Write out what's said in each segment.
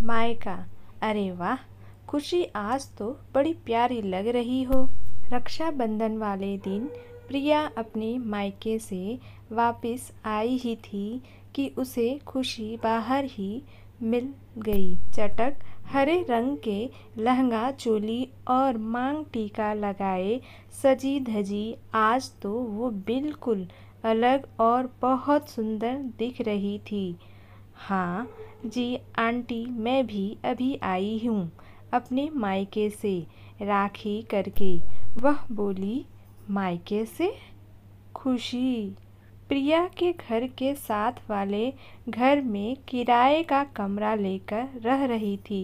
मायका। अरे वाह खुशी, आज तो बड़ी प्यारी लग रही हो। रक्षाबंधन वाले दिन प्रिया अपने मायके से वापस आई ही थी कि उसे खुशी बाहर ही मिल गई। चटक हरे रंग के लहंगा चोली और मांग टीका लगाए सजी धजी आज तो वो बिल्कुल अलग और बहुत सुंदर दिख रही थी। हाँ जी आंटी, मैं भी अभी आई हूँ अपने मायके से राखी करके, वह बोली। मायके से? खुशी प्रिया के घर के साथ वाले घर में किराए का कमरा लेकर रह रही थी।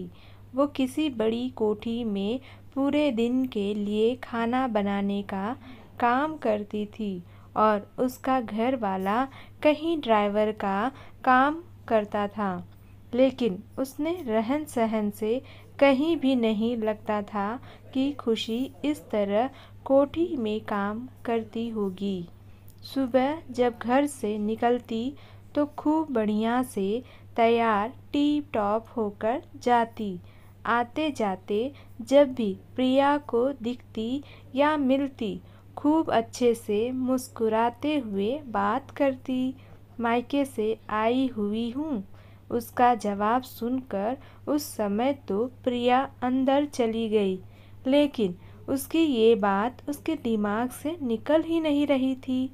वो किसी बड़ी कोठी में पूरे दिन के लिए खाना बनाने का काम करती थी और उसका घर वाला कहीं ड्राइवर का काम करता था, लेकिन उसने रहन सहन से कहीं भी नहीं लगता था कि खुशी इस तरह कोठी में काम करती होगी। सुबह जब घर से निकलती तो खूब बढ़िया से तैयार टीप टॉप होकर जाती। आते जाते जब भी प्रिया को दिखती या मिलती खूब अच्छे से मुस्कुराते हुए बात करती। मायके से आई हुई हूँ, उसका जवाब सुनकर उस समय तो प्रिया अंदर चली गई, लेकिन उसकी ये बात उसके दिमाग से निकल ही नहीं रही थी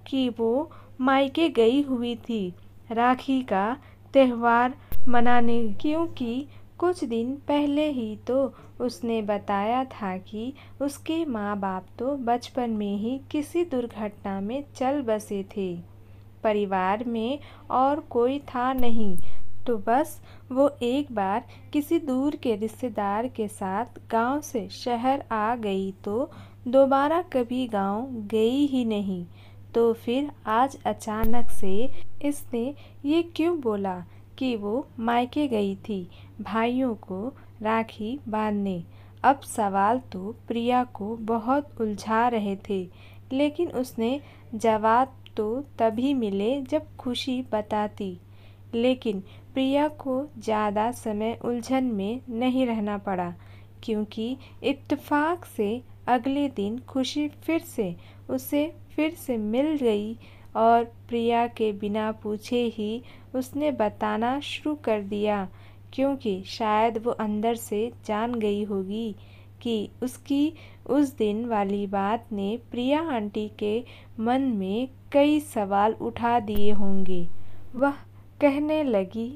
कि वो मायके गई हुई थी राखी का त्यौहार मनाने, क्योंकि कुछ दिन पहले ही तो उसने बताया था कि उसके माँ बाप तो बचपन में ही किसी दुर्घटना में चल बसे थे। परिवार में और कोई था नहीं, तो बस वो एक बार किसी दूर के रिश्तेदार के साथ गांव से शहर आ गई तो दोबारा कभी गांव गई ही नहीं। तो फिर आज अचानक से इसने ये क्यों बोला कि वो मायके गई थी भाइयों को राखी बांधने। अब सवाल तो प्रिया को बहुत उलझा रहे थे, लेकिन उसने जवाब तो तभी मिले जब खुशी बताती। लेकिन प्रिया को ज़्यादा समय उलझन में नहीं रहना पड़ा, क्योंकि इत्तेफाक से अगले दिन खुशी फिर से मिल गई और प्रिया के बिना पूछे ही उसने बताना शुरू कर दिया, क्योंकि शायद वो अंदर से जान गई होगी कि उसकी उस दिन वाली बात ने प्रिया आंटी के मन में कई सवाल उठा दिए होंगे। वह कहने लगी,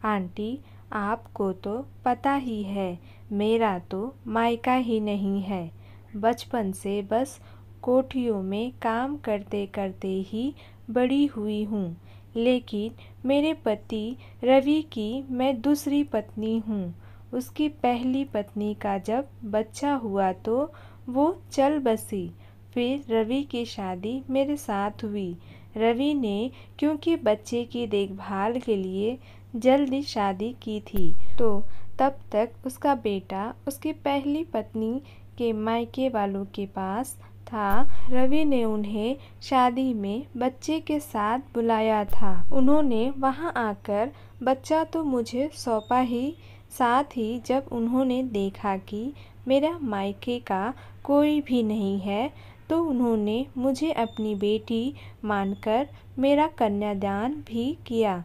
आंटी आपको तो पता ही है मेरा तो मायका ही नहीं है। बचपन से बस कोठियों में काम करते करते ही बड़ी हुई हूँ, लेकिन मेरे पति रवि की मैं दूसरी पत्नी हूँ। उसकी पहली पत्नी का जब बच्चा हुआ तो वो चल बसी। फिर रवि की शादी मेरे साथ हुई। रवि ने क्योंकि बच्चे की देखभाल के लिए जल्दी शादी की थी, तो तब तक उसका बेटा उसकी पहली पत्नी के मायके वालों के पास था। रवि ने उन्हें शादी में बच्चे के साथ बुलाया था। उन्होंने वहां आकर बच्चा तो मुझे सौंपा ही, साथ ही जब उन्होंने देखा कि मेरा मायके का कोई भी नहीं है तो उन्होंने मुझे अपनी बेटी मानकर मेरा कन्यादान भी किया।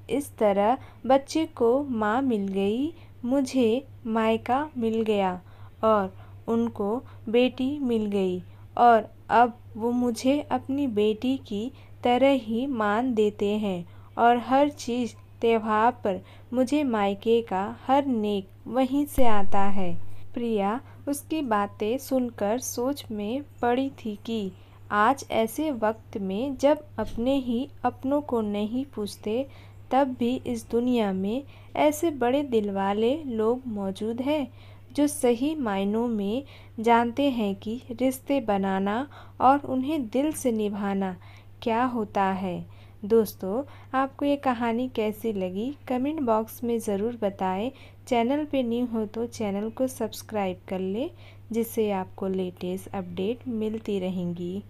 इस तरह बच्चे को माँ मिल गई, मुझे मायका मिल गया और उनको बेटी मिल गई, और अब वो मुझे अपनी बेटी की तरह ही मान देते हैं और हर चीज़ त्योहार पर मुझे मायके का हर नेक वहीं से आता है। प्रिया उसकी बातें सुनकर सोच में पड़ी थी कि आज ऐसे वक्त में जब अपने ही अपनों को नहीं पूछते, तब भी इस दुनिया में ऐसे बड़े दिल वाले लोग मौजूद हैं जो सही मायनों में जानते हैं कि रिश्ते बनाना और उन्हें दिल से निभाना क्या होता है। दोस्तों, आपको ये कहानी कैसी लगी कमेंट बॉक्स में ज़रूर बताएं। चैनल पे न्यू हो तो चैनल को सब्सक्राइब कर ले, जिससे आपको लेटेस्ट अपडेट मिलती रहेंगी।